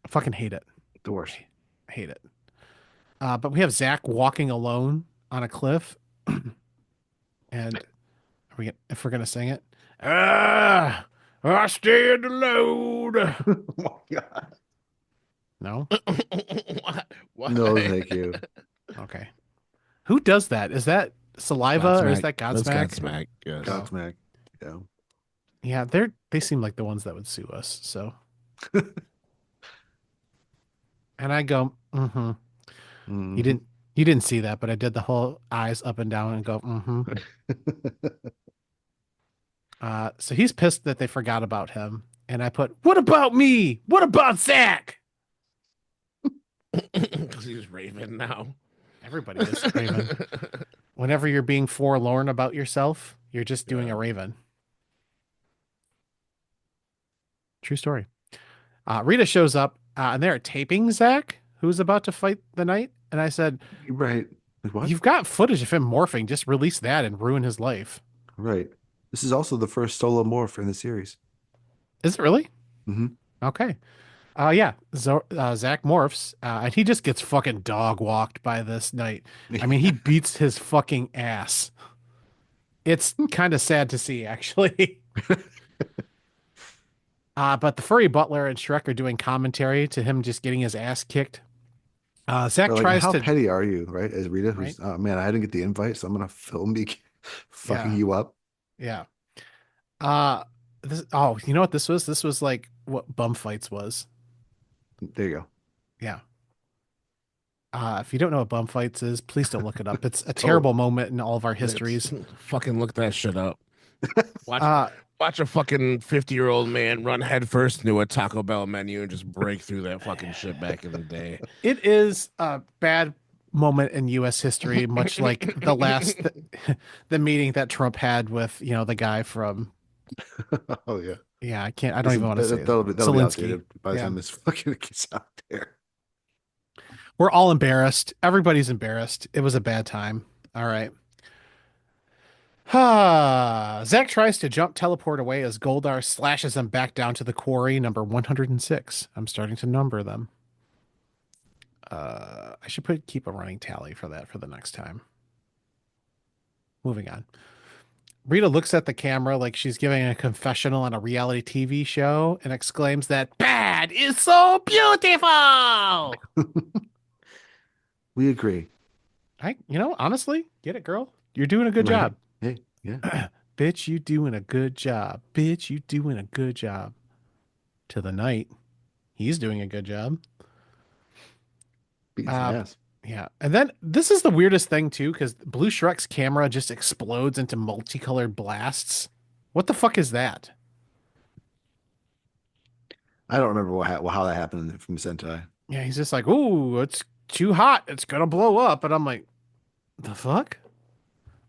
I fucking hate it. The worst. I hate it. But we have Zach walking alone on a cliff, and if we're gonna sing it, I stand alone. Oh my God. No, No, Why? thank you. okay. Who does that? Is that Saliva or is Godsmack. that That's Godsmack? Godsmack. Yes. Oh, Godsmack. Yeah. yeah. They seem like the ones that would sue us. So, and I go, mm-hmm. You Mhm. didn't you didn't see that, but I did the whole eyes up and down and go, mm-hmm. So he's pissed that they forgot about him, and I put, what about me? What about Zach? Because he's Raven now. Everybody is Raven. Whenever you're being forlorn about yourself, you're just doing Yeah. a Raven. True story. Rita shows up, and they're taping Zach, who's about to fight the knight. And I said, Right. Like, what? you've got footage of him morphing. Just release that and ruin his life. Right. This is also the first solo morph in the series. Is it really? Hmm. Okay. Yeah. Zach morphs, and he just gets fucking dog walked by this knight. I mean, he beats his fucking ass. It's kind of sad to see, actually. But the furry butler and Shrek are doing commentary to him just getting his ass kicked. Zach But like, tries how to, petty are you, right? As Rita, right? who's, oh man, I didn't get the invite, so I'm gonna film me fucking Yeah. you up. Yeah. Uh, oh, you know what this was? This was like what bum fights was. There you Yeah. If you don't know what bum fights is, please don't look it up. It's a go. terrible moment in all of our It's, histories. fucking look that shit up. Watch Uh, watch a fucking 50-year-old man run headfirst into a Taco Bell menu and just break through that fucking shit back in the day. it is a bad moment in U.S. history, much like the meeting that Trump had with, the guy from, Oh yeah. yeah, I don't even Listen, want to say it. that'll be Zelensky. outdated by the Yeah. time this fucking gets out there. We're all embarrassed. Everybody's embarrassed. It was a bad time. All right. Zack tries to jump teleport away as Goldar slashes him back down to the quarry number 106. I'm starting to number them. I should keep a running tally for that for the next time. Moving on. Rita looks at the camera like she's giving a confessional on a reality TV show and exclaims that bad is so beautiful. We agree. Honestly, get it, girl. You're doing a good Right? job. Hey, yeah. Bitch, you doing a good job. Bitch, you doing a good job. To the knight, he's doing a good job. Beating some Uh, ass. yeah. And then this is the weirdest thing too, because Blue Shrek's camera just explodes into multicolored blasts. What the fuck is that? I don't remember how that happened from Sentai. Yeah, he's just like, ooh, it's too hot. It's gonna blow up. And I'm like, the fuck?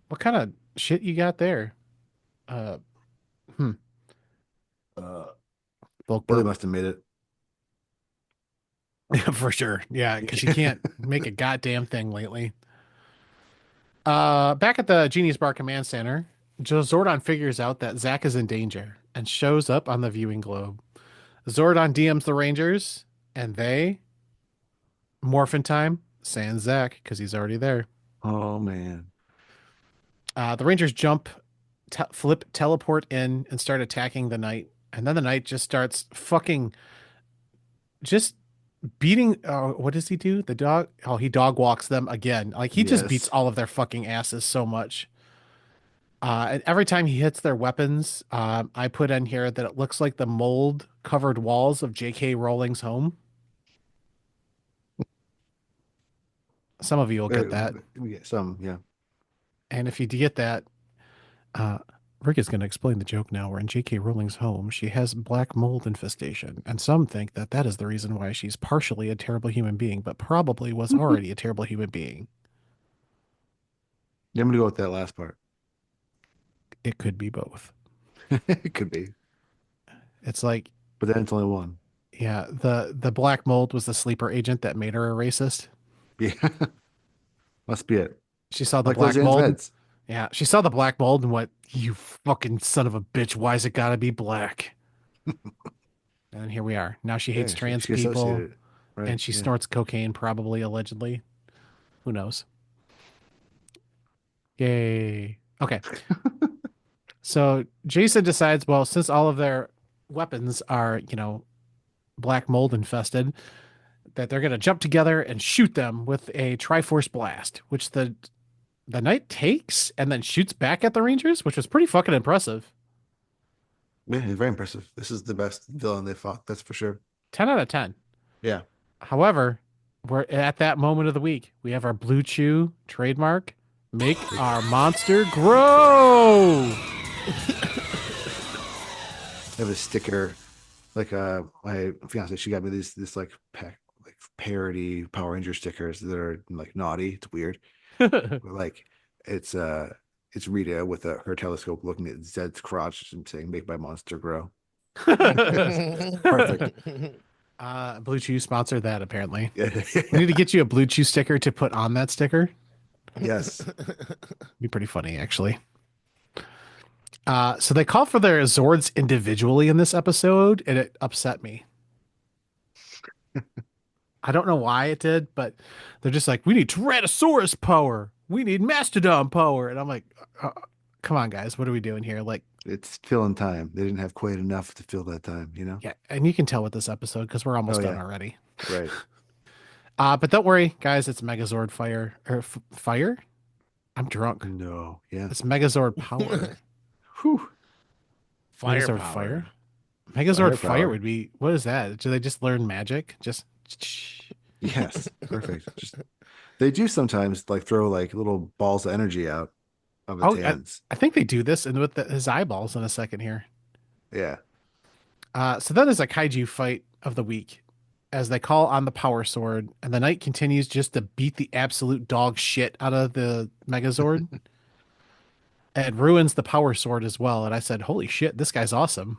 What kind of shit you got there? Uh, hmm. Uh, Bulk Billy burp. must have made it. For sure. Yeah, because you can't make a goddamn thing lately. Back at the Genie's Bar Command Center, Zordon figures out that Zack is in danger and shows up on the viewing globe. Zordon DMs the Rangers, and they Morphin time, sans Zack, because he's already there. Oh man. The Rangers jump, flip, teleport in, and start attacking the knight. And then the knight just starts fucking just beating. What does he do? The dog. Oh, he dog walks them again. Like he just beats Yes. all of their fucking asses so much. And every time he hits their weapons, I put in here that it looks like the mold covered walls of J.K. Rowling's home. Some of you will get that. We get some, yeah. And if you get that, uh, Rick is going to explain the joke now. We're in J.K. Rowling's home. She has black mold infestation, and some think that that is the reason why she's partially a terrible human being, but probably was already a terrible human being. Yeah, I'm gonna go with that last part. It could be both. It could be, It's like, but then it's only one. yeah, the black mold was the sleeper agent that made her a racist. Yeah, must be it. She saw the Like those black Ann's mold. meds. Yeah, she saw the black mold and went, "You fucking son of a bitch! Why's it gotta be black?" And then here we are. Now she hates Yeah, trans she people, associated it. Right. and she Yeah. snorts cocaine, probably allegedly. Who knows? Yay. Okay. So Jason decides, well, since all of their weapons are, black mold infested, that they're gonna jump together and shoot them with a Triforce blast, which the knight takes and then shoots back at the Rangers, which was pretty fucking impressive. Yeah, it's very impressive. This is the best villain they fought, that's for sure. 10 out of 10. Yeah. However, we're at that moment of the week. We have our Blue Chew trademark. Make our monster grow. I have a sticker, like my fiance, she got me this like pack like parody Power Ranger stickers that are like naughty. It's weird. But, like it's it's Rita with her telescope looking at Zed's crotch and saying "Make my monster grow." Perfect. Blue Chew sponsored that apparently. Yeah. We need to get you a Blue Chew sticker to put on that sticker. Yes. Be pretty funny, actually. So they call for their Zords individually in this episode, and it upset me. I don't know why it did, but they're just like, we need Tyrannosaurus power. We need Mastodon power. And I'm like, come on, guys. What are we doing here? Like, It's filling time. They didn't have quite enough to fill that time, you know? yeah. And you can tell with this episode because we're almost Oh, done yeah. already. Right. But don't worry, guys. It's Megazord fire or fire. I'm drunk. No. Yeah. It's Megazord power. Whew. Megazord Firepower. fire. Megazord fire Firepower. would be, what is that? Do they just learn magic? Just Yes. Perfect. Just they do sometimes like throw like little balls of energy out of its Oh, hands. I think they do this and with his eyeballs in a second here. Yeah. So that is a kaiju fight of the week as they call on the power sword, and the knight continues just to beat the absolute dog shit out of the Megazord and ruins the power sword as well. And I said, holy shit, this guy's awesome.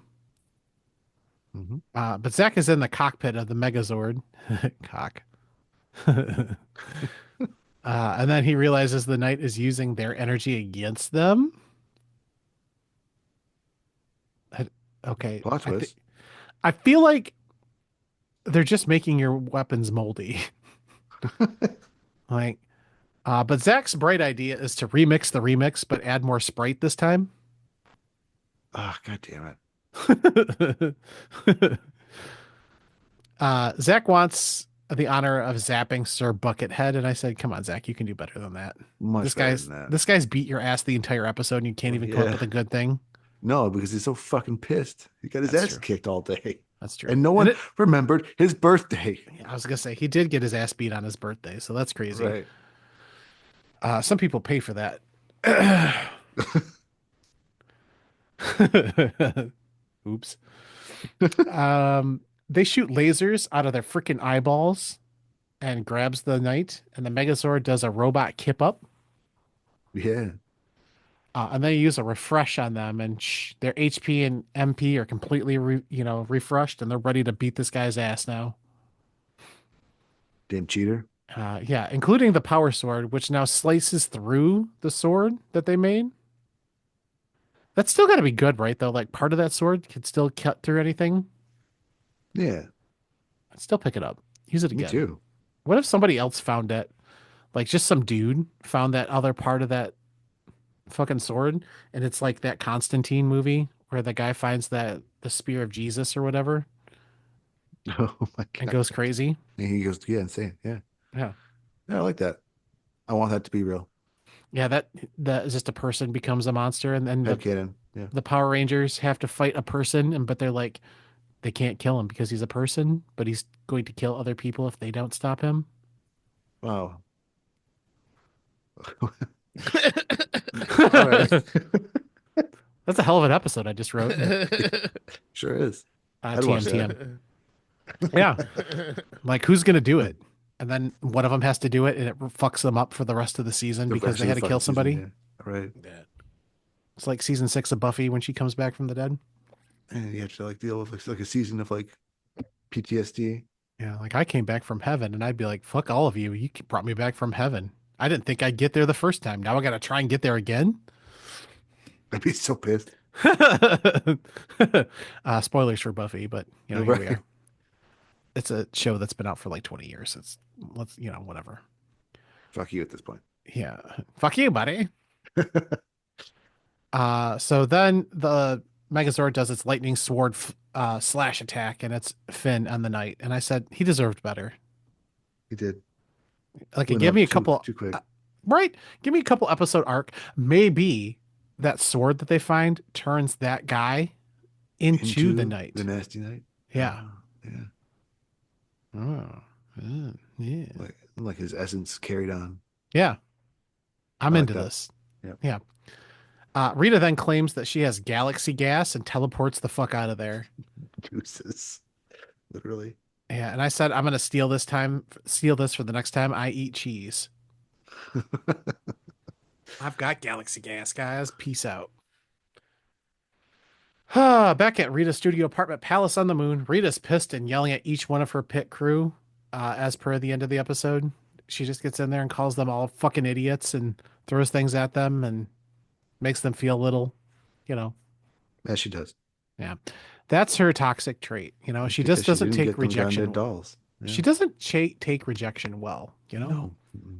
Mhm. But Zack is in the cockpit of the Megazord. Cock. And then he realizes the knight is using their energy against them. Okay. Plot twist. I feel like they're just making your weapons moldy. Like, but Zach's bright idea is to remix the remix, but add more Sprite this time. Oh, God damn it. Zach wants the honor of zapping Sir Buckethead, and I said, "Come on, Zach, you can do better than that. Much This better guy's than that. this guy's beat your ass the entire episode, and you can't even come up Yeah. with a good thing." No, because he's so fucking pissed. He got his That's ass true. kicked all day. That's true. And no one remembered his birthday. I was gonna say he did get his ass beat on his birthday, so that's crazy. Right. Some people pay for that. Oops. They shoot lasers out of their freaking eyeballs and grabs the knight, and the Megazord does a robot kip up. Yeah. And then you use a refresh on them, and their HP and MP are completely, refreshed, and they're ready to beat this guy's ass now. Damn cheater. Yeah, including the power sword, which now slices through the sword that they made. That's still got to be good, right? Though, like part of that sword could still cut through anything. Yeah. I'd still pick it up. Use it Me again. too. What if somebody else found it? Like just some dude found that other part of that fucking sword, and it's like that Constantine movie where the guy finds that the spear of Jesus or whatever Oh my and god. goes crazy. And he goes, yeah, insane. Yeah. Yeah. Yeah, I like that. I want that to be real. Yeah, that is just a person becomes a monster, and then Headcanon. Yeah. the Power Rangers have to fight a person, and but they're like they can't kill him because he's a person, but he's going to kill other people if they don't stop him. Wow. All right. That's a hell of an episode I just wrote. Sure is. I'd TM watch that. TM. Yeah, like who's gonna do it? And then one of them has to do it, and it fucks them up for the rest of the season The because rest they of had the to kill fucking season, somebody. yeah. Right. Yeah. It's like season 6 of Buffy when she comes back from the dead. And you have to like deal with like a season of like PTSD. Yeah, like I came back from heaven, and I'd be like, "Fuck all of you! You brought me back from heaven. I didn't think I'd get there the first time. Now I got to try and get there again." I'd be so pissed. Spoilers for Buffy, but here we Right. are. It's a show that's been out for like 20 years. Let's whatever. Fuck you at this point. Yeah, fuck you, buddy. So then the Megazord does its lightning sword slash attack, and it's Finn on the knight. And I said he deserved better. He did. Like, it Went gave up me a too, couple, too quick. right? Give me a couple episode arc. Maybe that sword that they find turns that guy into the knight. The nasty knight. Yeah. Yeah. Oh, yeah. Like his essence carried on. Yeah. I'm I like into that. this. Yep. Yeah. Rita then claims that she has galaxy gas and teleports the fuck out of there. Juices. Literally. Yeah, and I said I'm gonna steal this for the next time I eat cheese. I've got galaxy gas, guys. Peace out. Back at Rita's studio apartment palace on the moon, Rita's pissed and yelling at each one of her pit crew, as per the end of the episode. She just gets in there and calls them all fucking idiots and throws things at them and makes them feel little, you know. As she does. Yeah. That's her toxic trait. She Because just she doesn't didn't take get them rejection. goddamn dolls. Yeah. She doesn't take rejection well, No. Mm-mm.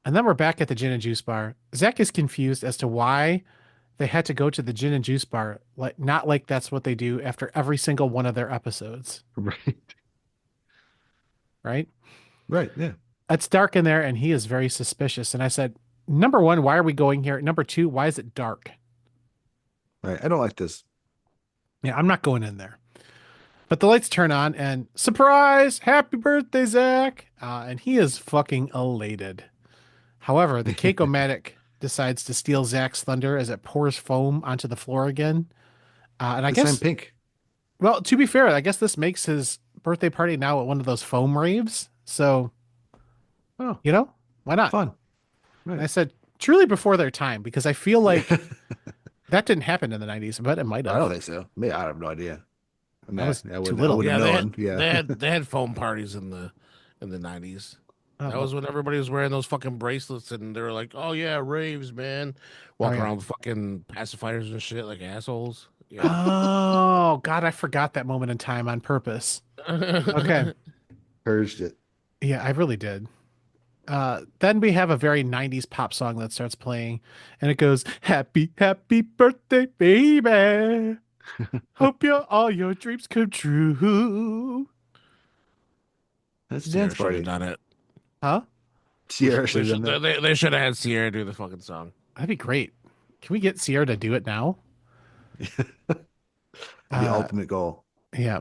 And then we're back at the gin and juice bar. Zack is confused as to why they had to go to the gin and juice bar, like not like that's what they do after every single one of their episodes, Right. right? Right. Yeah. It's dark in there, and he is very suspicious. And I said, number one, why are we going here? Number two, why is it dark? Right. I don't like this. Yeah, I'm not going in there. But the lights turn on, and surprise! Happy birthday, Zack! And he is fucking elated. However, the Keiko-matic decides to steal Zack's thunder as it pours foam onto the floor again. And I This time guess, pink. well, to be fair, I guess this makes his birthday party now at one of those foam raves. So, Oh, why not? fun. And I Right. said, truly before their time, because I feel like that didn't happen in the 90s, but it might I have. don't think so. I have no idea. I mean, I was I too wouldn't, little. I wouldn't Yeah, have they known. had, Yeah. they had foam parties in the 90s. Oh, That was when everybody was wearing those fucking bracelets, and they were like, "Oh yeah, raves, man!" Walking yeah. around with fucking pacifiers and shit like assholes. Yeah. Oh, God, I forgot that moment in time on purpose. Okay. Purged it. Yeah, I really did. Then we have a very 90s pop song that starts playing, and it goes, "Happy, happy birthday, baby. Hope all your dreams come true." That's a Sierra dance should have party. done it. Huh? Sierra should have done that. They should have had Sierra do the fucking song. That'd be great. Can we get Sierra to do it now? The ultimate goal. Yeah.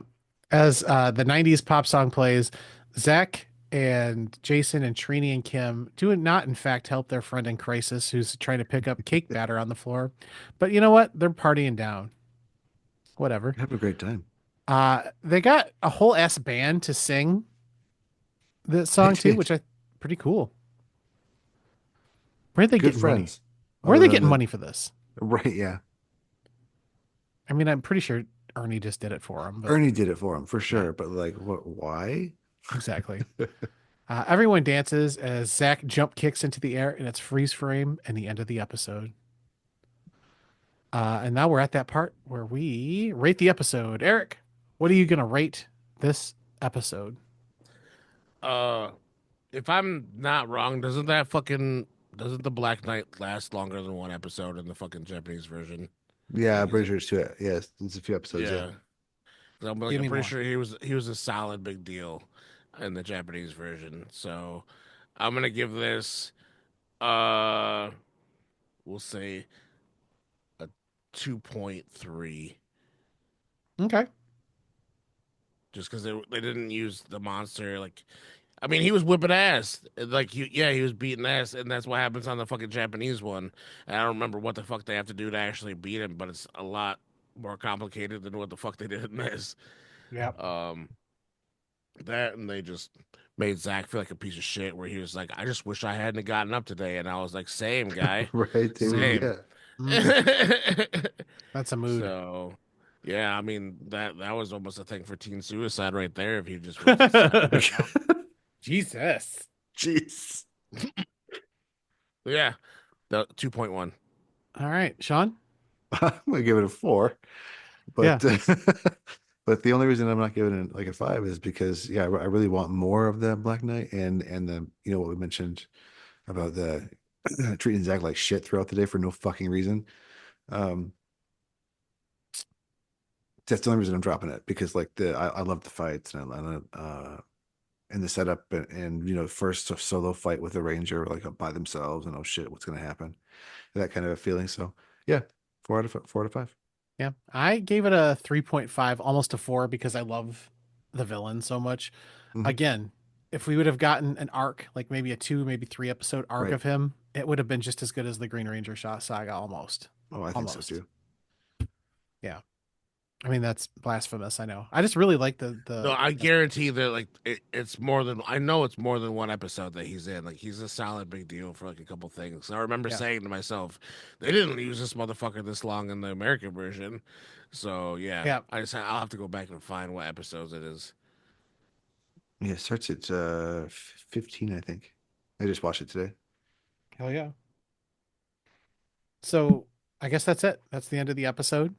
As the 90s pop song plays, Zach and Jason and Trini and Kim do not, in fact, help their friend in crisis who's trying to pick up cake batter on the floor. But you know what? They're partying down. Whatever. Have a great time. They got a whole ass band to sing the song too, which I pretty cool. Where'd they Good get friends. money? Where are they Other than getting the- money for this? Right. Yeah. I mean, I'm pretty sure Ernie just did it for him. But Ernie did it for him for sure. But like, what? Why? exactly. Everyone dances as Zach jump kicks into the air, and it's freeze frame and the end of the episode. And now we're at that part where we rate the episode. Eric, what are you going to rate this episode? Uh, if I'm not wrong, doesn't the Black Knight last longer than one episode in the fucking Japanese version? Yeah, Like, I'm is pretty it? sure it's two. Yes, it's a few episodes. Yeah. Yeah. 'Cause Give I'm me pretty more. sure he was a solid big deal in the Japanese version. So I'm gonna give this uh we'll say a 2.3 Okay. just because they didn't use the monster like I mean he was whipping ass like he was beating ass and that's what happens on the fucking Japanese one. And I don't remember what the fuck they have to do to actually beat him, but it's a lot more complicated than what the fuck they did in this. Yeah. Um, That and they just made Zach feel like a piece of shit where he was like, I just wish I hadn't gotten up today. And I was like, same guy. Right, dude. Mm, Same. Yeah. mm. That's a mood. So yeah, I mean that was almost a thing for teen suicide right there if he just would have decided to stop. Jesus. Jeez. Yeah. The 2.1. All right, Sean. I'm gonna give it a 4, Yeah. but but the only reason I'm not giving it like a 5 is because yeah, I really want more of the Black Knight and the what we mentioned about the treating Zach like shit throughout the day for no fucking reason. Um, that's the only reason I'm dropping it because like I love the fights and the setup and first solo fight with a ranger like by themselves and oh shit what's gonna happen, that kind of a feeling. So yeah, 4 out of 5. Yeah. I gave it a 3.5, almost a 4 because I love the villain so much. Mhm. Again, if we would have gotten an arc, like maybe a 2, maybe 3 episode arc Right. of him, it would have been just as good as the Green Ranger shot saga almost. Oh, I think so Almost. too. Yeah. I mean, that's blasphemous, I know. I just really like No, I guarantee that like it's more than I know it's more than one episode that he's in. Like he's a solid big deal for like a couple things. I remember Yeah. saying to myself, they didn't use this motherfucker this long in the American version. So yeah, Yeah. I'll have to go back and find what episodes it is. Yeah, it starts at 15, I think. I just watched it today. Hell yeah. So I guess that's it. That's the end of the episode.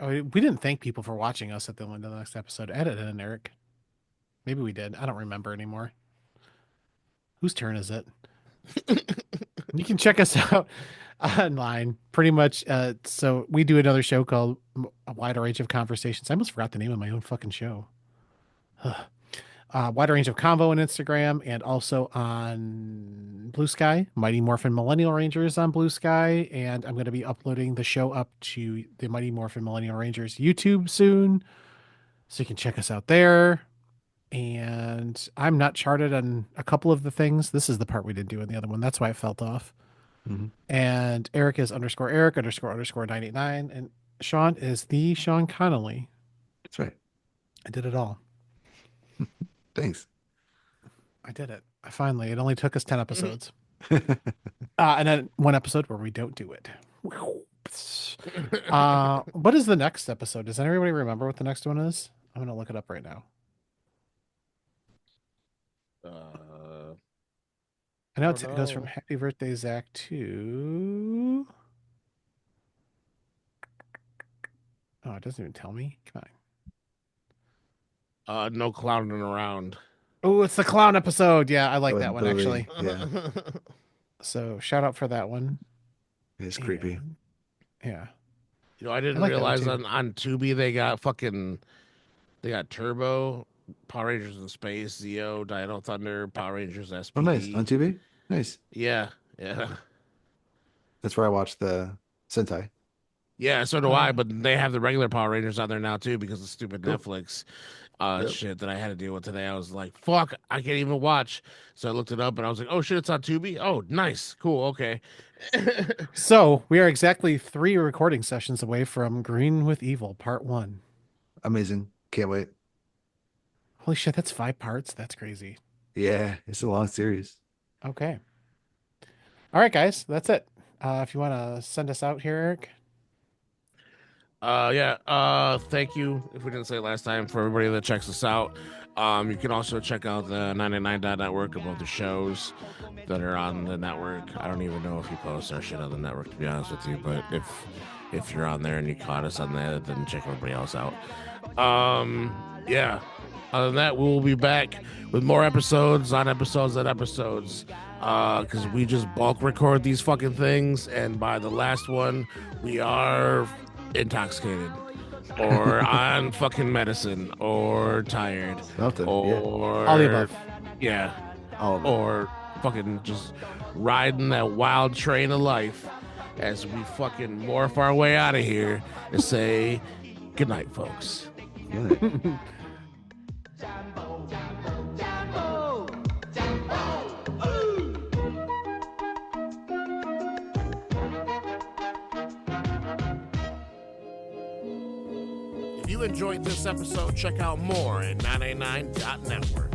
We didn't thank people for watching us at the end of the next episode. Edit it in, Eric. Maybe we did. I don't remember anymore. Whose turn is it? You can check us out online pretty much. So we do another show called A Wider Range of Conversations. I almost forgot the name of my own fucking show. Wider Range of Convo on Instagram and also on Blue Sky. Mighty Morphin Millennial Rangers on Blue Sky. And I'm going to be uploading the show up to the Mighty Morphin Millennial Rangers YouTube soon. So you can check us out there. And I'm not charted on a couple of the things. This is the part we didn't do in the other one. That's why it felt off. Mhm. And Eric is _Eric___ 989. And Sean is the Sean Connolly. That's right. I did it all. Thanks. I did it. It only took us 10 episodes. And then one episode where we don't do it. What is the next episode? Does anybody remember what the next one is? I'm going to look it up right now. I know I it don't goes from know. Happy Birthday, Zach to. Oh, it doesn't even tell me. Come on. No clowning around. Oh, it's the clown episode. Yeah, I like Oh, that and one Billy, actually. yeah, So shout out for that one. it's creepy. And, yeah, I I didn't like that one realize too. on Tubi they got Turbo, Power Rangers in Space, Zeo, Dino Thunder, Power Rangers Oh, nice. On SPD. TV? Nice. Yeah, yeah. That's where I watched the Sentai. Yeah, so do I, but they have the regular Power Rangers on there now too because of stupid Cool. Netflix Yep. shit that I had to deal with today. I was like, fuck, I can't even watch. So I looked it up and I was like, oh shit, it's on Tubi. Oh, nice. Cool, okay. So we are exactly 3 recording sessions away from Green with Evil Part 1. Amazing. Can't wait. Holy shit, that's 5 parts. That's crazy. Yeah, it's a long series. Okay. All right, guys, that's it. If you want to send us out here, Eric. Yeah. Thank you. If we didn't say it last time, for everybody that checks us out. You can also check out the 99.network of the shows that are on the network. I don't even know if you post our shit on the network, to be honest with you. But if you're on there and you caught us on that, then check everybody else out. Yeah. Other than that, we will be back with more episodes on episodes on episodes. Because we just bulk record these fucking things, and by the last one, we are intoxicated, or on fucking medicine, or tired, Something, yeah. or All the above. yeah, All of it. or fucking just riding that wild train of life as we fucking morph our way out of here and say good night, folks. Yeah. If you enjoyed this episode, check out more at 989.network.